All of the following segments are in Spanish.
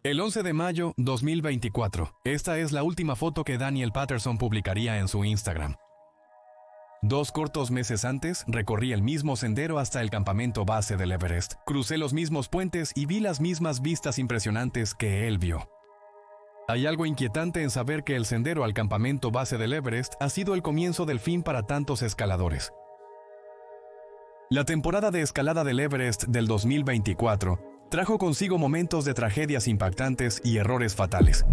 El 11 de mayo 2024. Esta es la última foto que Daniel Patterson publicaría en su Instagram. 2 cortos meses antes, recorrí el mismo sendero hasta el campamento base del Everest. Crucé los mismos puentes y vi las mismas vistas impresionantes que él vio. Hay algo inquietante en saber que el sendero al campamento base del Everest ha sido el comienzo del fin para tantos escaladores. La temporada de escalada del Everest del 2024 trajo consigo momentos de tragedias impactantes y errores fatales.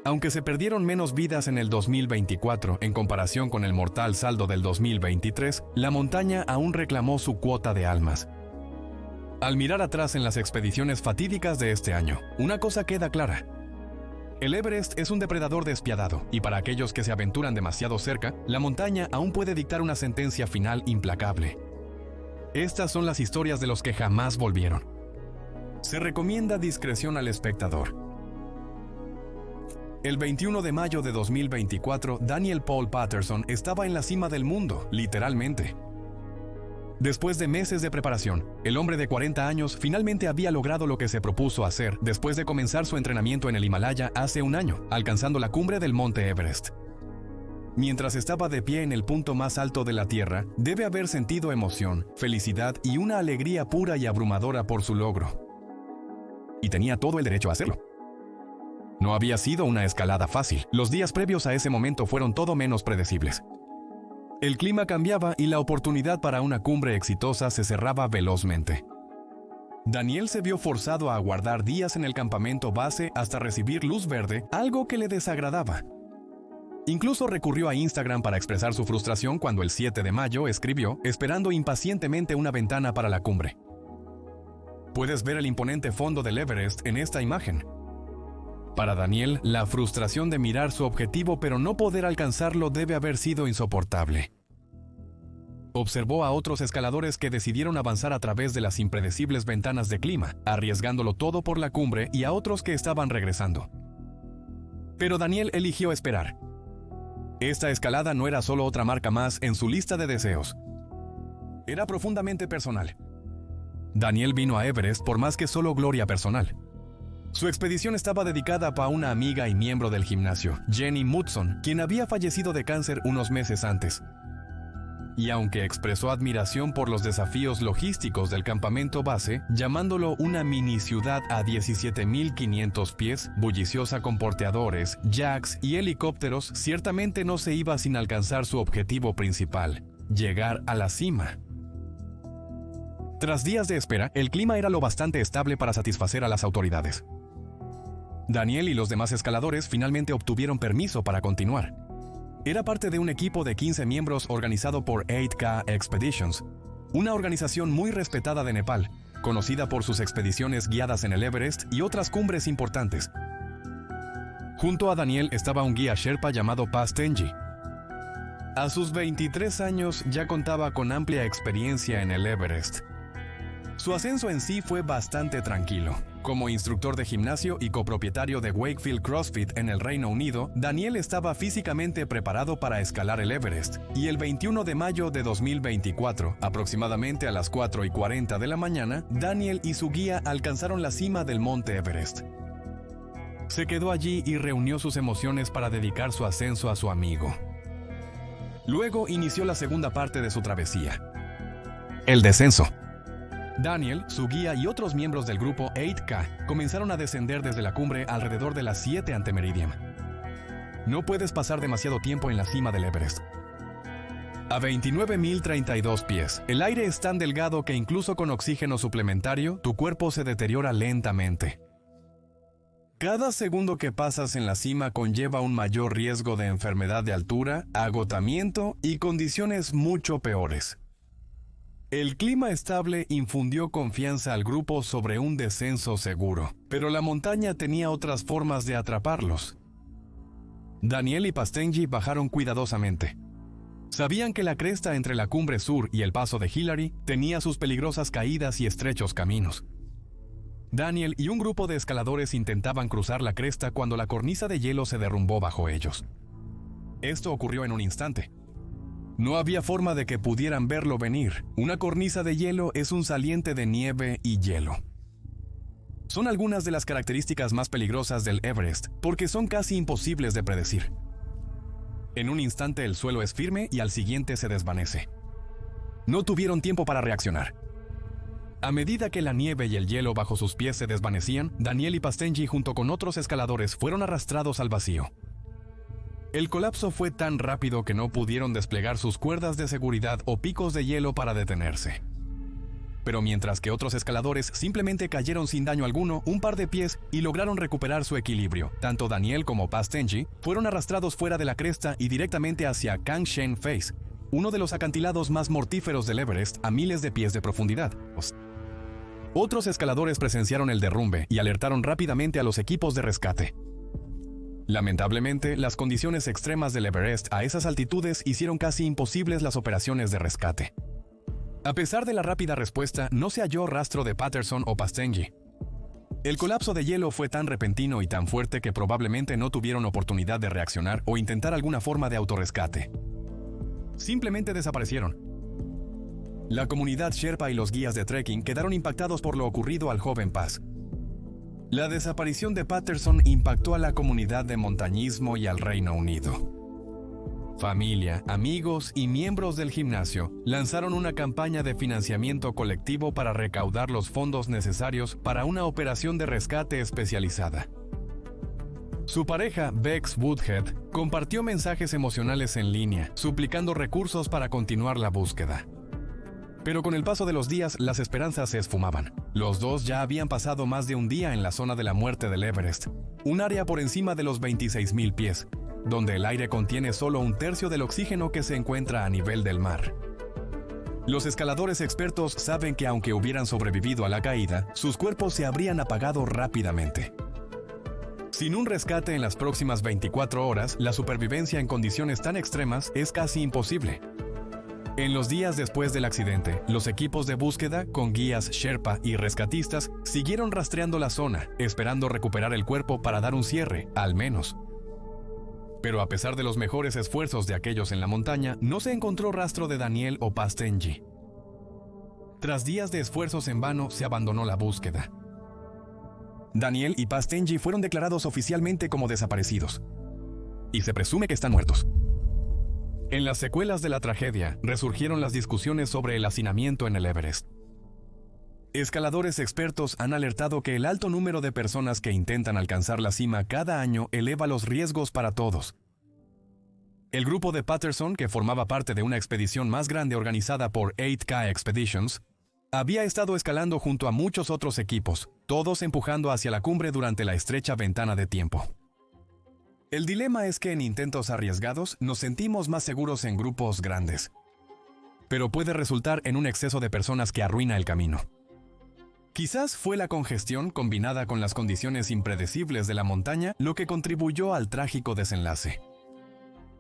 Aunque se perdieron menos vidas en el 2024 en comparación con el mortal saldo del 2023, la montaña aún reclamó su cuota de almas. Al mirar atrás en las expediciones fatídicas de este año, una cosa queda clara. El Everest es un depredador despiadado, y para aquellos que se aventuran demasiado cerca, la montaña aún puede dictar una sentencia final implacable. Estas son las historias de los que jamás volvieron. Se recomienda discreción al espectador. El 21 de mayo de 2024, Daniel Paul Patterson estaba en la cima del mundo, literalmente. Después de meses de preparación, el hombre de 40 años finalmente había logrado lo que se propuso hacer después de comenzar su entrenamiento en el Himalaya hace un año, alcanzando la cumbre del monte Everest. Mientras estaba de pie en el punto más alto de la Tierra, debe haber sentido emoción, felicidad y una alegría pura y abrumadora por su logro. Y tenía todo el derecho a hacerlo. No había sido una escalada fácil. Los días previos a ese momento fueron todo menos predecibles. El clima cambiaba y la oportunidad para una cumbre exitosa se cerraba velozmente. Daniel se vio forzado a aguardar días en el campamento base hasta recibir luz verde, algo que le desagradaba. Incluso recurrió a Instagram para expresar su frustración cuando el 7 de mayo escribió, esperando impacientemente una ventana para la cumbre. Puedes ver el imponente fondo del Everest en esta imagen. Para Daniel, la frustración de mirar su objetivo pero no poder alcanzarlo debe haber sido insoportable. Observó a otros escaladores que decidieron avanzar a través de las impredecibles ventanas de clima, arriesgándolo todo por la cumbre, y a otros que estaban regresando. Pero Daniel eligió esperar. Esta escalada no era solo otra marca más en su lista de deseos. Era profundamente personal. Daniel vino a Everest por más que solo gloria personal. Su expedición estaba dedicada a una amiga y miembro del gimnasio, Jenny Mutson, quien había fallecido de cáncer unos meses antes. Y aunque expresó admiración por los desafíos logísticos del campamento base, llamándolo una mini ciudad a 17.500 pies, bulliciosa con porteadores, jacks y helicópteros, ciertamente no se iba sin alcanzar su objetivo principal, llegar a la cima. Tras días de espera, el clima era lo bastante estable para satisfacer a las autoridades. Daniel y los demás escaladores finalmente obtuvieron permiso para continuar. Era parte de un equipo de 15 miembros organizado por 8K Expeditions, una organización muy respetada de Nepal, conocida por sus expediciones guiadas en el Everest y otras cumbres importantes. Junto a Daniel estaba un guía Sherpa llamado Pas Tenji. A sus 23 años ya contaba con amplia experiencia en el Everest. Su ascenso en sí fue bastante tranquilo. Como instructor de gimnasio y copropietario de Wakefield CrossFit en el Reino Unido, Daniel estaba físicamente preparado para escalar el Everest, y el 21 de mayo de 2024, aproximadamente a las 4:40 de la mañana, Daniel y su guía alcanzaron la cima del monte Everest. Se quedó allí y reunió sus emociones para dedicar su ascenso a su amigo. Luego inició la segunda parte de su travesía: el descenso. Daniel, su guía y otros miembros del grupo 8K comenzaron a descender desde la cumbre alrededor de las 7 ante Meridian. No puedes pasar demasiado tiempo en la cima del Everest. A 29.032 pies, el aire es tan delgado que incluso con oxígeno suplementario, tu cuerpo se deteriora lentamente. Cada segundo que pasas en la cima conlleva un mayor riesgo de enfermedad de altura, agotamiento y condiciones mucho peores. El clima estable infundió confianza al grupo sobre un descenso seguro, pero la montaña tenía otras formas de atraparlos. Daniel y Pas Tenji bajaron cuidadosamente. Sabían que la cresta entre la cumbre sur y el paso de Hillary tenía sus peligrosas caídas y estrechos caminos. Daniel y un grupo de escaladores intentaban cruzar la cresta cuando la cornisa de hielo se derrumbó bajo ellos. Esto ocurrió en un instante. No había forma de que pudieran verlo venir. Una cornisa de hielo es un saliente de nieve y hielo. Son algunas de las características más peligrosas del Everest, porque son casi imposibles de predecir. En un instante el suelo es firme y al siguiente se desvanece. No tuvieron tiempo para reaccionar. A medida que la nieve y el hielo bajo sus pies se desvanecían, Daniel y Pastenji junto con otros escaladores fueron arrastrados al vacío. El colapso fue tan rápido que no pudieron desplegar sus cuerdas de seguridad o picos de hielo para detenerse. Pero mientras que otros escaladores simplemente cayeron sin daño alguno un par de pies y lograron recuperar su equilibrio, tanto Daniel como Pastenji fueron arrastrados fuera de la cresta y directamente hacia Kangshen Face, uno de los acantilados más mortíferos del Everest a miles de pies de profundidad. Otros escaladores presenciaron el derrumbe y alertaron rápidamente a los equipos de rescate. Lamentablemente, las condiciones extremas del Everest a esas altitudes hicieron casi imposibles las operaciones de rescate. A pesar de la rápida respuesta, no se halló rastro de Patterson o Pastenji. El colapso de hielo fue tan repentino y tan fuerte que probablemente no tuvieron oportunidad de reaccionar o intentar alguna forma de autorrescate. Simplemente desaparecieron. La comunidad Sherpa y los guías de trekking quedaron impactados por lo ocurrido al joven Paz. La desaparición de Patterson impactó a la comunidad de montañismo y al Reino Unido. Familia, amigos y miembros del gimnasio lanzaron una campaña de financiamiento colectivo para recaudar los fondos necesarios para una operación de rescate especializada. Su pareja, Bex Woodhead, compartió mensajes emocionales en línea, suplicando recursos para continuar la búsqueda. Pero con el paso de los días, las esperanzas se esfumaban. Los dos ya habían pasado más de un día en la zona de la muerte del Everest, un área por encima de los 26.000 pies, donde el aire contiene solo un tercio del oxígeno que se encuentra a nivel del mar. Los escaladores expertos saben que aunque hubieran sobrevivido a la caída, sus cuerpos se habrían apagado rápidamente. Sin un rescate en las próximas 24 horas, la supervivencia en condiciones tan extremas es casi imposible. En los días después del accidente, los equipos de búsqueda, con guías Sherpa y rescatistas, siguieron rastreando la zona, esperando recuperar el cuerpo para dar un cierre, al menos. Pero a pesar de los mejores esfuerzos de aquellos en la montaña, no se encontró rastro de Daniel o Pastenji. Tras días de esfuerzos en vano, se abandonó la búsqueda. Daniel y Pastenji fueron declarados oficialmente como desaparecidos, y se presume que están muertos. En las secuelas de la tragedia, resurgieron las discusiones sobre el hacinamiento en el Everest. Escaladores expertos han alertado que el alto número de personas que intentan alcanzar la cima cada año eleva los riesgos para todos. El grupo de Patterson, que formaba parte de una expedición más grande organizada por 8K Expeditions, había estado escalando junto a muchos otros equipos, todos empujando hacia la cumbre durante la estrecha ventana de tiempo. El dilema es que en intentos arriesgados nos sentimos más seguros en grupos grandes, pero puede resultar en un exceso de personas que arruina el camino. Quizás fue la congestión combinada con las condiciones impredecibles de la montaña lo que contribuyó al trágico desenlace.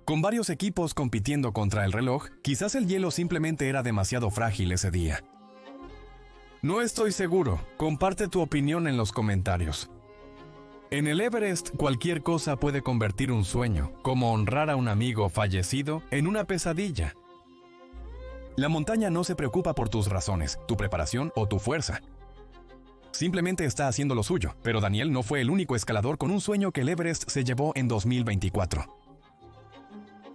Con varios equipos compitiendo contra el reloj, quizás el hielo simplemente era demasiado frágil ese día. No estoy seguro, comparte tu opinión en los comentarios. En el Everest, cualquier cosa puede convertir un sueño, como honrar a un amigo fallecido, en una pesadilla. La montaña no se preocupa por tus razones, tu preparación o tu fuerza. Simplemente está haciendo lo suyo, pero Daniel no fue el único escalador con un sueño que el Everest se llevó en 2024.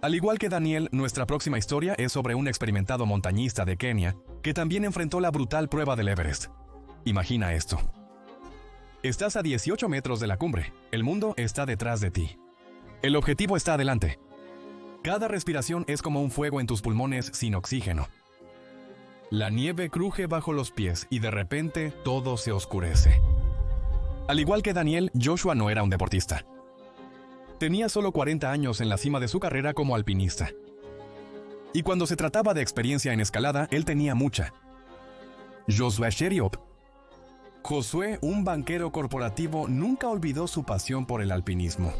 Al igual que Daniel, nuestra próxima historia es sobre un experimentado montañista de Kenia que también enfrentó la brutal prueba del Everest. Imagina esto. Estás a 18 metros de la cumbre. El mundo está detrás de ti. El objetivo está adelante. Cada respiración es como un fuego en tus pulmones sin oxígeno. La nieve cruje bajo los pies y de repente todo se oscurece. Al igual que Daniel, Joshua no era un deportista. Tenía solo 40 años en la cima de su carrera como alpinista. Y cuando se trataba de experiencia en escalada, él tenía mucha. Joshua Sheriop. Josué, un banquero corporativo, nunca olvidó su pasión por el alpinismo.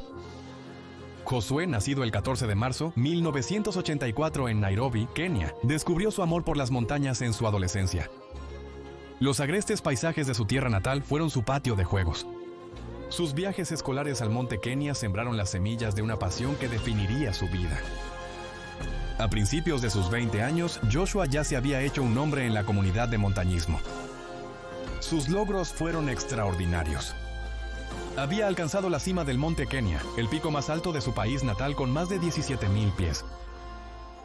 Josué, nacido el 14 de marzo de 1984 en Nairobi, Kenia, descubrió su amor por las montañas en su adolescencia. Los agrestes paisajes de su tierra natal fueron su patio de juegos. Sus viajes escolares al monte Kenia sembraron las semillas de una pasión que definiría su vida. A principios de sus 20 años, Joshua ya se había hecho un nombre en la comunidad de montañismo. sus logros fueron extraordinarios. Había alcanzado la cima del Monte Kenia, el pico más alto de su país natal con más de 17,000 pies.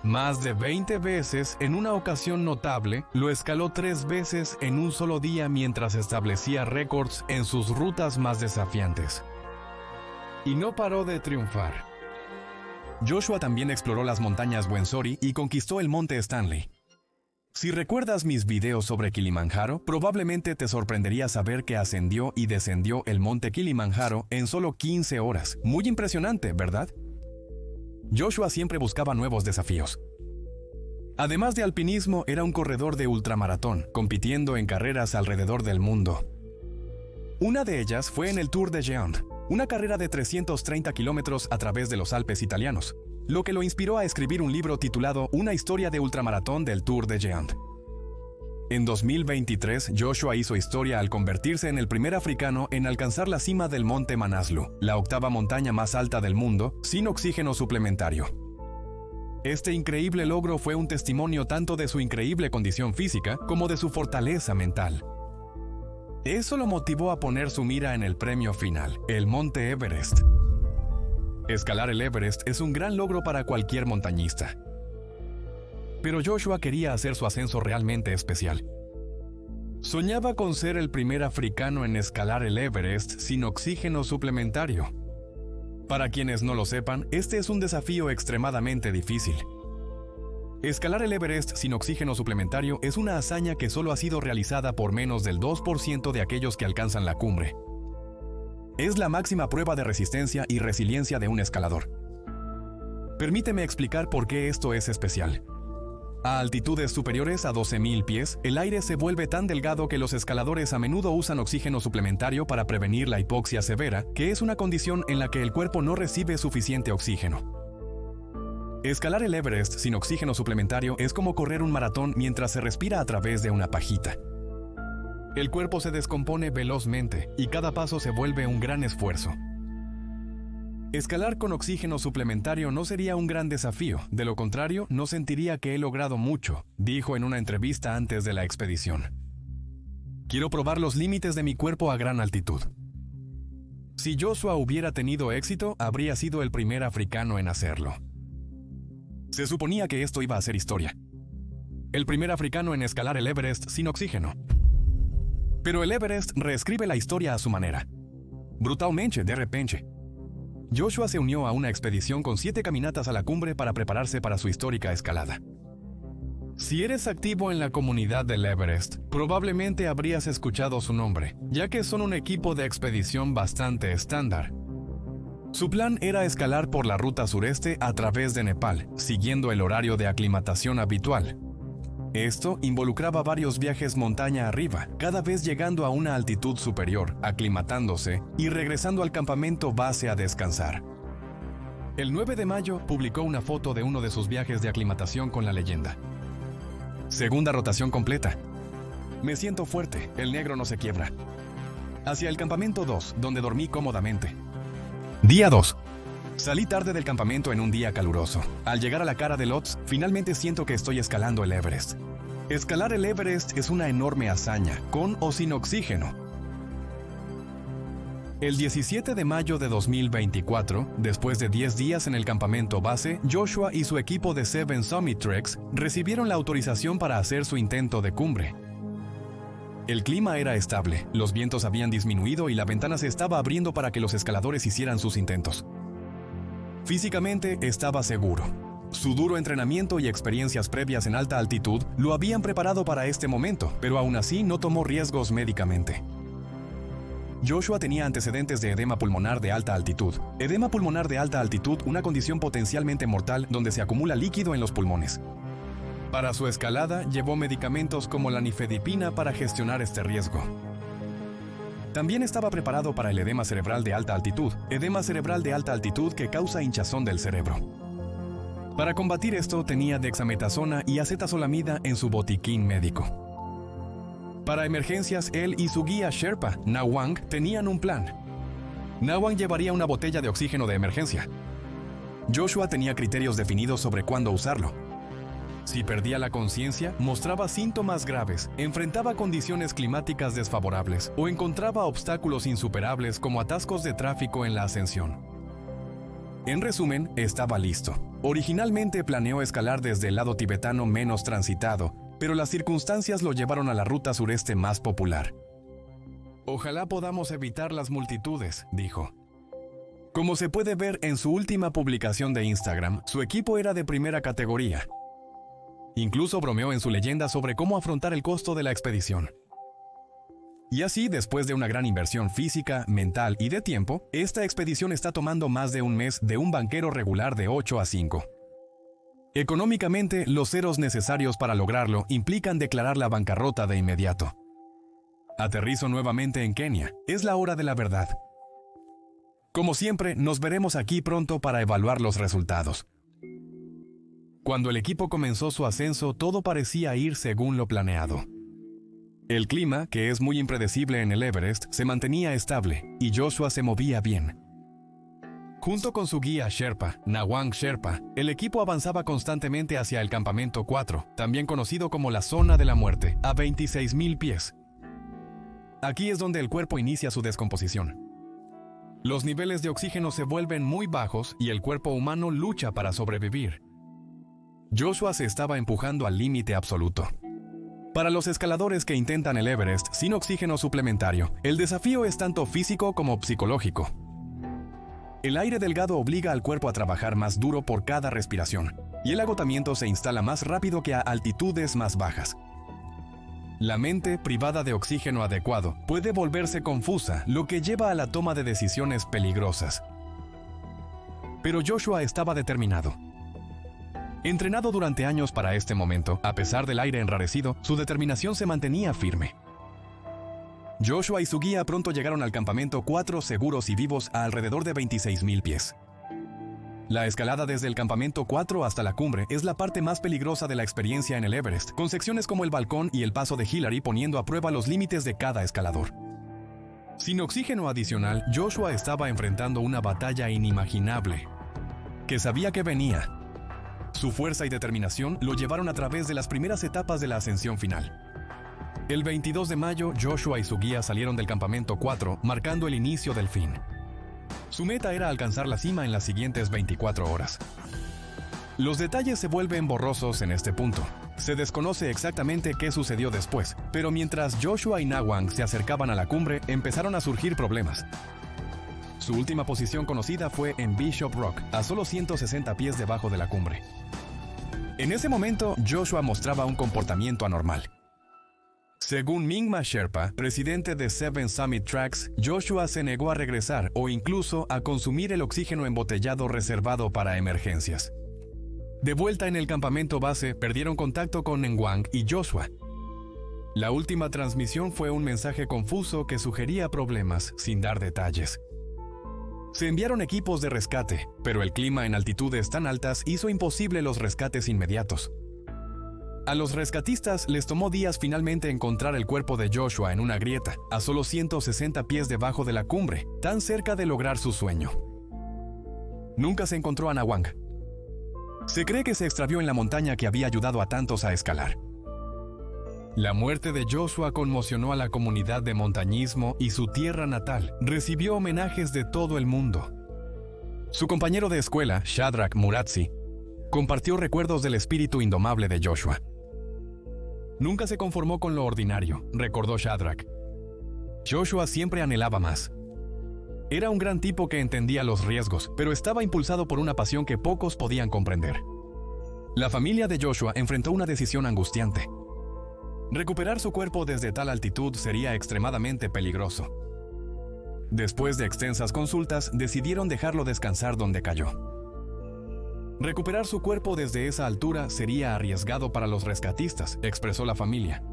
Más de 20 veces, en una ocasión notable, lo escaló 3 veces en un solo día mientras establecía récords en sus rutas más desafiantes. Y no paró de triunfar. Joshua también exploró las montañas Wensori y conquistó el Monte Stanley. Si recuerdas mis videos sobre Kilimanjaro, probablemente te sorprendería saber que ascendió y descendió el Monte Kilimanjaro en solo 15 horas. Muy impresionante, ¿verdad? Joshua siempre buscaba nuevos desafíos. Además de alpinismo, era un corredor de ultramaratón, compitiendo en carreras alrededor del mundo. Una de ellas fue en el Tour de Géant, una carrera de 330 kilómetros a través de los Alpes italianos, lo que lo inspiró a escribir un libro titulado Una historia de ultramaratón del Tour de Géant. En 2023, Joshua hizo historia al convertirse en el primer africano en alcanzar la cima del Monte Manaslu, la octava montaña más alta del mundo, sin oxígeno suplementario. Este increíble logro fue un testimonio tanto de su increíble condición física como de su fortaleza mental. Eso lo motivó a poner su mira en el premio final, el Monte Everest. Escalar el Everest es un gran logro para cualquier montañista. Pero Joshua quería hacer su ascenso realmente especial. Soñaba con ser el primer africano en escalar el Everest sin oxígeno suplementario. Para quienes no lo sepan, este es un desafío extremadamente difícil. Escalar el Everest sin oxígeno suplementario es una hazaña que solo ha sido realizada por menos del 2% de aquellos que alcanzan la cumbre. Es la máxima prueba de resistencia y resiliencia de un escalador. Permíteme explicar por qué esto es especial. A altitudes superiores a 12,000 pies, el aire se vuelve tan delgado que los escaladores a menudo usan oxígeno suplementario para prevenir la hipoxia severa, que es una condición en la que el cuerpo no recibe suficiente oxígeno. Escalar el Everest sin oxígeno suplementario es como correr un maratón mientras se respira a través de una pajita. El cuerpo se descompone velozmente y cada paso se vuelve un gran esfuerzo. Escalar con oxígeno suplementario no sería un gran desafío, de lo contrario, no sentiría que he logrado mucho, dijo en una entrevista antes de la expedición. Quiero probar los límites de mi cuerpo a gran altitud. Si Joshua hubiera tenido éxito, habría sido el primer africano en hacerlo. Se suponía que esto iba a ser historia. El primer africano en escalar el Everest sin oxígeno. Pero el Everest reescribe la historia a su manera. Brutalmente, de repente. Joshua se unió a una expedición con 7 caminatas a la cumbre para prepararse para su histórica escalada. Si eres activo en la comunidad del Everest, probablemente habrías escuchado su nombre, ya que son un equipo de expedición bastante estándar. Su plan era escalar por la ruta sureste a través de Nepal, siguiendo el horario de aclimatación habitual. Esto involucraba varios viajes montaña arriba, cada vez llegando a una altitud superior, aclimatándose y regresando al campamento base a descansar. El 9 de mayo publicó una foto de uno de sus viajes de aclimatación con la leyenda: segunda rotación completa. Me siento fuerte, el negro no se quiebra. Hacia el campamento 2, donde dormí cómodamente. Día 2. Salí tarde del campamento en un día caluroso. Al llegar a la cara de Lhotse, finalmente siento que estoy escalando el Everest. Escalar el Everest es una enorme hazaña, con o sin oxígeno. El 17 de mayo de 2024, después de 10 días en el campamento base, Joshua y su equipo de Seven Summit Treks recibieron la autorización para hacer su intento de cumbre. El clima era estable, los vientos habían disminuido y la ventana se estaba abriendo para que los escaladores hicieran sus intentos. Físicamente estaba seguro. Su duro entrenamiento y experiencias previas en alta altitud lo habían preparado para este momento, pero aún así no tomó riesgos médicamente. Joshua tenía antecedentes de edema pulmonar de alta altitud. Edema pulmonar de alta altitud, una condición potencialmente mortal donde se acumula líquido en los pulmones. Para su escalada, llevó medicamentos como la nifedipina para gestionar este riesgo. También estaba preparado para el edema cerebral de alta altitud que causa hinchazón del cerebro. Para combatir esto, tenía dexametasona y acetazolamida en su botiquín médico. Para emergencias, él y su guía Sherpa, Nawang, tenían un plan. Nawang llevaría una botella de oxígeno de emergencia. Joshua tenía criterios definidos sobre cuándo usarlo. Si perdía la conciencia, mostraba síntomas graves, enfrentaba condiciones climáticas desfavorables o encontraba obstáculos insuperables como atascos de tráfico en la ascensión. En resumen, estaba listo. Originalmente planeó escalar desde el lado tibetano menos transitado, pero las circunstancias lo llevaron a la ruta sureste más popular. Ojalá podamos evitar las multitudes, dijo. Como se puede ver en su última publicación de Instagram, su equipo era de primera categoría. Incluso bromeó en su leyenda sobre cómo afrontar el costo de la expedición. Y así, después de una gran inversión física, mental y de tiempo, esta expedición está tomando más de un mes de un banquero regular de 8 a 5. Económicamente, los ceros necesarios para lograrlo implican declarar la bancarrota de inmediato. Aterrizo nuevamente en Kenia. Es la hora de la verdad. Como siempre, nos veremos aquí pronto para evaluar los resultados. Cuando el equipo comenzó su ascenso, todo parecía ir según lo planeado. El clima, que es muy impredecible en el Everest, se mantenía estable y Joshua se movía bien. Junto con su guía Sherpa, Nawang Sherpa, el equipo avanzaba constantemente hacia el campamento 4, también conocido como la zona de la muerte, a 26.000 pies. Aquí es donde el cuerpo inicia su descomposición. Los niveles de oxígeno se vuelven muy bajos y el cuerpo humano lucha para sobrevivir. Joshua se estaba empujando al límite absoluto. Para los escaladores que intentan el Everest sin oxígeno suplementario, el desafío es tanto físico como psicológico. El aire delgado obliga al cuerpo a trabajar más duro por cada respiración, y el agotamiento se instala más rápido que a altitudes más bajas. La mente, privada de oxígeno adecuado, puede volverse confusa, lo que lleva a la toma de decisiones peligrosas. Pero Joshua estaba determinado. Entrenado durante años para este momento, a pesar del aire enrarecido, su determinación se mantenía firme. Joshua y su guía pronto llegaron al campamento 4 seguros y vivos a alrededor de 26.000 pies. La escalada desde el campamento 4 hasta la cumbre es la parte más peligrosa de la experiencia en el Everest, con secciones como el balcón y el paso de Hillary poniendo a prueba los límites de cada escalador. Sin oxígeno adicional, Joshua estaba enfrentando una batalla inimaginable, que sabía que venía. Su fuerza y determinación lo llevaron a través de las primeras etapas de la ascensión final. El 22 de mayo, Joshua y su guía salieron del campamento 4, marcando el inicio del fin. Su meta era alcanzar la cima en las siguientes 24 horas. Los detalles se vuelven borrosos en este punto. Se desconoce exactamente qué sucedió después, pero mientras Joshua y Nawang se acercaban a la cumbre, empezaron a surgir problemas. Su última posición conocida fue en Bishop Rock, a solo 160 pies debajo de la cumbre. En ese momento, Joshua mostraba un comportamiento anormal. Según Mingma Sherpa, presidente de Seven Summit Tracks, Joshua se negó a regresar o incluso a consumir el oxígeno embotellado reservado para emergencias. De vuelta en el campamento base, perdieron contacto con Nwang y Joshua. La última transmisión fue un mensaje confuso que sugería problemas, sin dar detalles. Se enviaron equipos de rescate, pero el clima en altitudes tan altas hizo imposible los rescates inmediatos. A los rescatistas les tomó días finalmente encontrar el cuerpo de Joshua en una grieta, a solo 160 pies debajo de la cumbre, tan cerca de lograr su sueño. Nunca se encontró a Nawang. Se cree que se extravió en la montaña que había ayudado a tantos a escalar. La muerte de Joshua conmocionó a la comunidad de montañismo y su tierra natal recibió homenajes de todo el mundo. Su compañero de escuela, Shadrach Muratsi, compartió recuerdos del espíritu indomable de Joshua. Nunca se conformó con lo ordinario, recordó Shadrach. Joshua siempre anhelaba más. Era un gran tipo que entendía los riesgos, pero estaba impulsado por una pasión que pocos podían comprender. La familia de Joshua enfrentó una decisión angustiante. Recuperar su cuerpo desde tal altitud sería extremadamente peligroso. Después de extensas consultas, decidieron dejarlo descansar donde cayó. Recuperar su cuerpo desde esa altura sería arriesgado para los rescatistas, expresó la familia.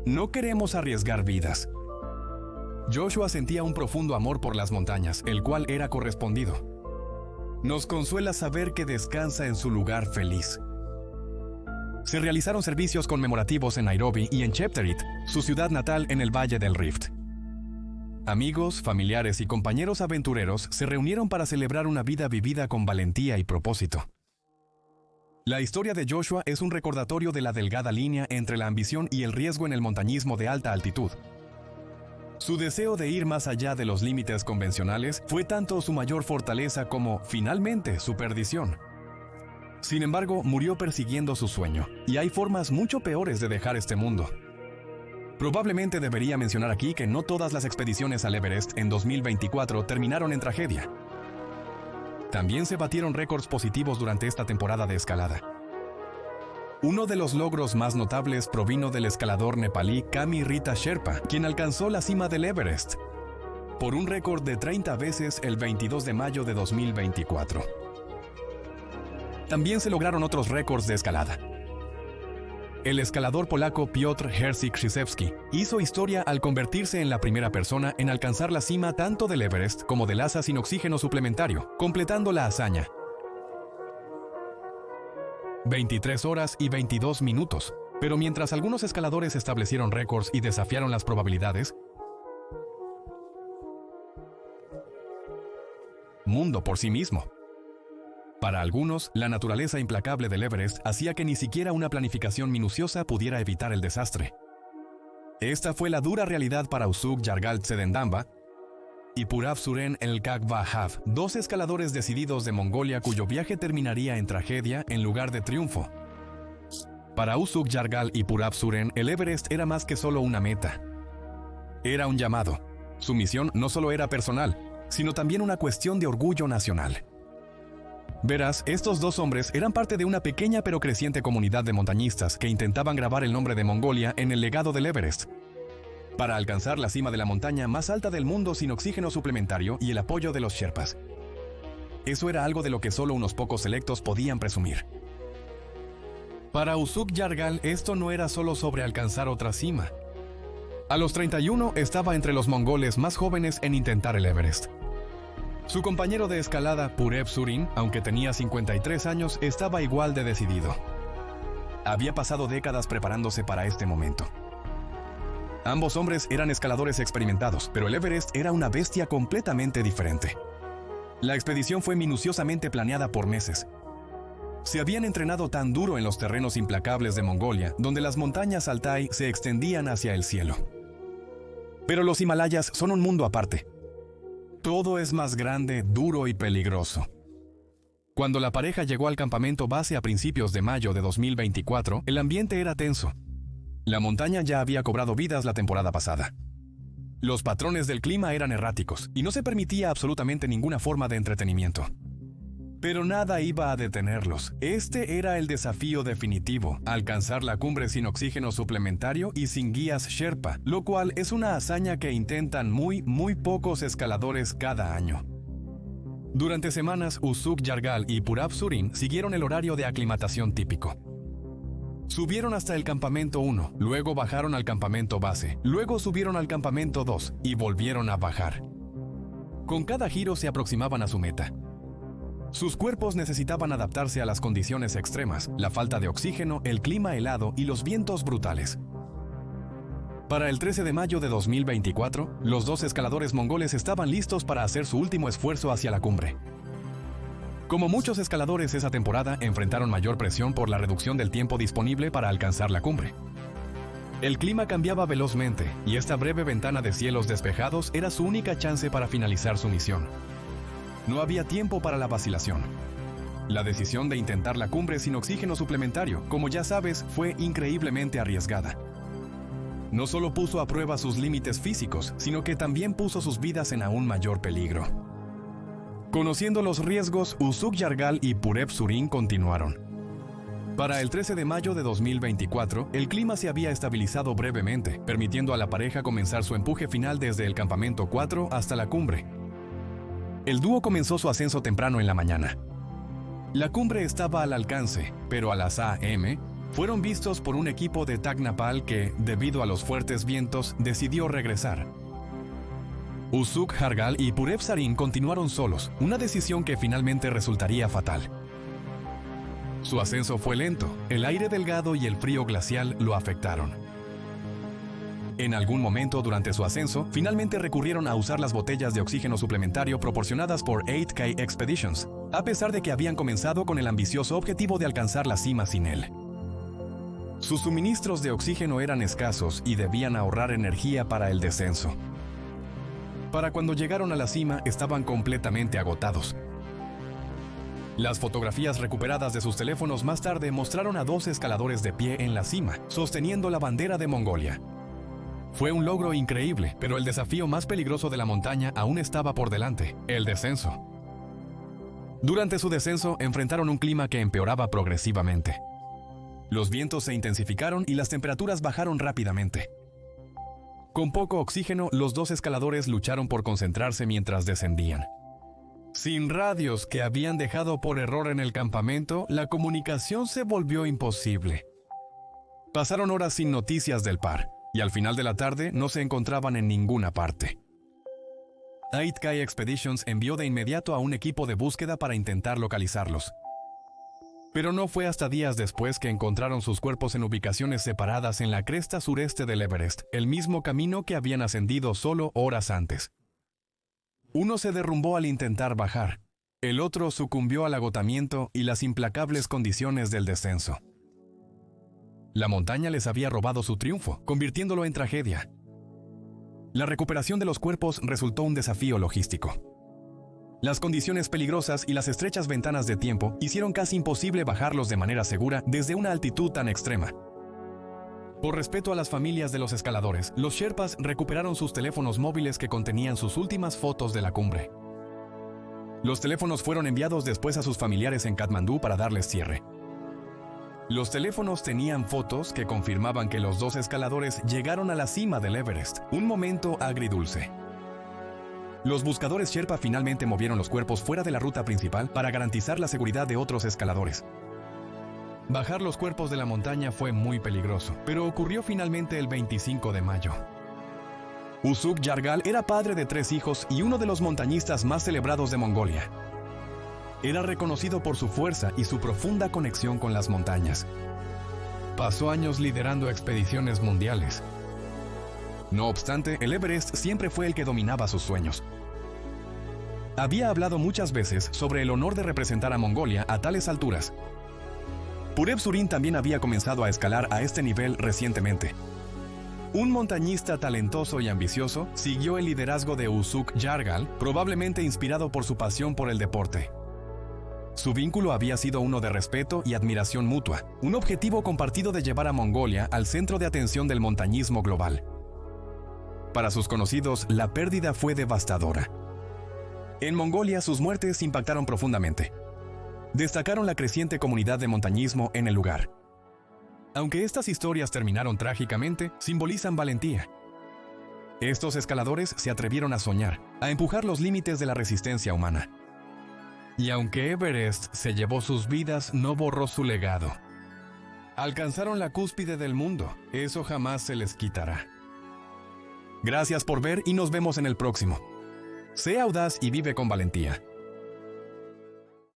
No queremos arriesgar vidas. Joshua sentía un profundo amor por las montañas, el cual era correspondido. Nos consuela saber que descansa en su lugar feliz. Se realizaron servicios conmemorativos en Nairobi y en Chepterit, su ciudad natal en el Valle del Rift. Amigos, familiares y compañeros aventureros se reunieron para celebrar una vida vivida con valentía y propósito. La historia de Joshua es un recordatorio de la delgada línea entre la ambición y el riesgo en el montañismo de alta altitud. Su deseo de ir más allá de los límites convencionales fue tanto su mayor fortaleza como, finalmente, su perdición. Sin embargo, murió persiguiendo su sueño, y hay formas mucho peores de dejar este mundo. Probablemente debería mencionar aquí que no todas las expediciones al Everest en 2024 terminaron en tragedia. También se batieron récords positivos durante esta temporada de escalada. Uno de los logros más notables provino del escalador nepalí Kami Rita Sherpa, quien alcanzó la cima del Everest, por un récord de 30 veces el 22 de mayo de 2024. También se lograron otros récords de escalada. El escalador polaco Piotr Hersik-Krzyzewski hizo historia al convertirse en la primera persona en alcanzar la cima tanto del Everest como del Lhasa sin oxígeno suplementario, completando la hazaña. 23 horas y 22 minutos. Pero mientras algunos escaladores establecieron récords y desafiaron las probabilidades, mundo por sí mismo. Para algunos, la naturaleza implacable del Everest hacía que ni siquiera una planificación minuciosa pudiera evitar el desastre. Esta fue la dura realidad para Usuk Yargal Tsedendamba y Purab Suren El Kakbahav, dos escaladores decididos de Mongolia cuyo viaje terminaría en tragedia en lugar de triunfo. Para Usuk Yargal y Purab Suren, el Everest era más que solo una meta. Era un llamado. Su misión no solo era personal, sino también una cuestión de orgullo nacional. Verás, estos dos hombres eran parte de una pequeña pero creciente comunidad de montañistas que intentaban grabar el nombre de Mongolia en el legado del Everest, para alcanzar la cima de la montaña más alta del mundo sin oxígeno suplementario y el apoyo de los Sherpas. Eso era algo de lo que solo unos pocos selectos podían presumir. Para Usuk Yargal, esto no era solo sobre alcanzar otra cima. A los 31 estaba entre los mongoles más jóvenes en intentar el Everest. Su compañero de escalada, Pureb Surin, aunque tenía 53 años, estaba igual de decidido. Había pasado décadas preparándose para este momento. Ambos hombres eran escaladores experimentados, pero el Everest era una bestia completamente diferente. La expedición fue minuciosamente planeada por meses. Se habían entrenado tan duro en los terrenos implacables de Mongolia, donde las montañas Altai se extendían hacia el cielo. Pero los Himalayas son un mundo aparte. Todo es más grande, duro y peligroso. Cuando la pareja llegó al campamento base a principios de mayo de 2024, el ambiente era tenso. La montaña ya había cobrado vidas la temporada pasada. Los patrones del clima eran erráticos y no se permitía absolutamente ninguna forma de entretenimiento. Pero nada iba a detenerlos. Este era el desafío definitivo: alcanzar la cumbre sin oxígeno suplementario y sin guías Sherpa, lo cual es una hazaña que intentan muy pocos escaladores cada año. Durante semanas, Usuk Yargal y Purab Surin siguieron el horario de aclimatación típico. Subieron hasta el campamento 1, luego bajaron al campamento base, luego subieron al campamento 2 y volvieron a bajar. Con cada giro se aproximaban a su meta. Sus cuerpos necesitaban adaptarse a las condiciones extremas, la falta de oxígeno, el clima helado y los vientos brutales. Para el 13 de mayo de 2024, los dos escaladores mongoles estaban listos para hacer su último esfuerzo hacia la cumbre. Como muchos escaladores esa temporada, enfrentaron mayor presión por la reducción del tiempo disponible para alcanzar la cumbre. El clima cambiaba velozmente, y esta breve ventana de cielos despejados era su única chance para finalizar su misión. No había tiempo para la vacilación. La decisión de intentar la cumbre sin oxígeno suplementario, como ya sabes, fue increíblemente arriesgada. No solo puso a prueba sus límites físicos, sino que también puso sus vidas en aún mayor peligro. Conociendo los riesgos, Usuk Yargal y Pureb Surin continuaron. Para el 13 de mayo de 2024, el clima se había estabilizado brevemente, permitiendo a la pareja comenzar su empuje final desde el campamento 4 hasta la cumbre. El dúo comenzó su ascenso temprano en la mañana. La cumbre estaba al alcance, pero a las AM fueron vistos por un equipo de Tagnapal que, debido a los fuertes vientos, decidió regresar. Usuk Yargal y Pureb Surin continuaron solos, una decisión que finalmente resultaría fatal. Su ascenso fue lento, el aire delgado y el frío glacial lo afectaron. En algún momento durante su ascenso, finalmente recurrieron a usar las botellas de oxígeno suplementario proporcionadas por 8K Expeditions, a pesar de que habían comenzado con el ambicioso objetivo de alcanzar la cima sin él. Sus suministros de oxígeno eran escasos y debían ahorrar energía para el descenso. Para cuando llegaron a la cima, estaban completamente agotados. Las fotografías recuperadas de sus teléfonos más tarde mostraron a 2 escaladores de pie en la cima, sosteniendo la bandera de Mongolia. Fue un logro increíble, pero el desafío más peligroso de la montaña aún estaba por delante: el descenso. Durante su descenso, enfrentaron un clima que empeoraba progresivamente. Los vientos se intensificaron y las temperaturas bajaron rápidamente. Con poco oxígeno, los 2 escaladores lucharon por concentrarse mientras descendían. Sin radios que habían dejado por error en el campamento, la comunicación se volvió imposible. Pasaron horas sin noticias del par, y al final de la tarde no se encontraban en ninguna parte. 8K Expeditions envió de inmediato a un equipo de búsqueda para intentar localizarlos. Pero no fue hasta días después que encontraron sus cuerpos en ubicaciones separadas en la cresta sureste del Everest, el mismo camino que habían ascendido solo horas antes. Uno se derrumbó al intentar bajar, el otro sucumbió al agotamiento y las implacables condiciones del descenso. La montaña les había robado su triunfo, convirtiéndolo en tragedia. La recuperación de los cuerpos resultó un desafío logístico. Las condiciones peligrosas y las estrechas ventanas de tiempo hicieron casi imposible bajarlos de manera segura desde una altitud tan extrema. Por respeto a las familias de los escaladores, los Sherpas recuperaron sus teléfonos móviles que contenían sus últimas fotos de la cumbre. Los teléfonos fueron enviados después a sus familiares en Katmandú para darles cierre. Los teléfonos tenían fotos que confirmaban que los 2 escaladores llegaron a la cima del Everest, un momento agridulce. Los buscadores Sherpa finalmente movieron los cuerpos fuera de la ruta principal para garantizar la seguridad de otros escaladores. Bajar los cuerpos de la montaña fue muy peligroso, pero ocurrió finalmente el 25 de mayo. Usuk Jargal era padre de 3 hijos y uno de los montañistas más celebrados de Mongolia. Era reconocido por su fuerza y su profunda conexión con las montañas. Pasó años liderando expediciones mundiales. No obstante, el Everest siempre fue el que dominaba sus sueños. Había hablado muchas veces sobre el honor de representar a Mongolia a tales alturas. Pureb Surin también había comenzado a escalar a este nivel recientemente. Un montañista talentoso y ambicioso siguió el liderazgo de Usuk Jargal, probablemente inspirado por su pasión por el deporte. Su vínculo había sido uno de respeto y admiración mutua, un objetivo compartido de llevar a Mongolia al centro de atención del montañismo global. Para sus conocidos, la pérdida fue devastadora. En Mongolia, sus muertes impactaron profundamente. Destacaron la creciente comunidad de montañismo en el lugar. Aunque estas historias terminaron trágicamente, simbolizan valentía. Estos escaladores se atrevieron a soñar, a empujar los límites de la resistencia humana. Y aunque Everest se llevó sus vidas, no borró su legado. Alcanzaron la cúspide del mundo, eso jamás se les quitará. Gracias por ver y nos vemos en el próximo. Sé audaz y vive con valentía.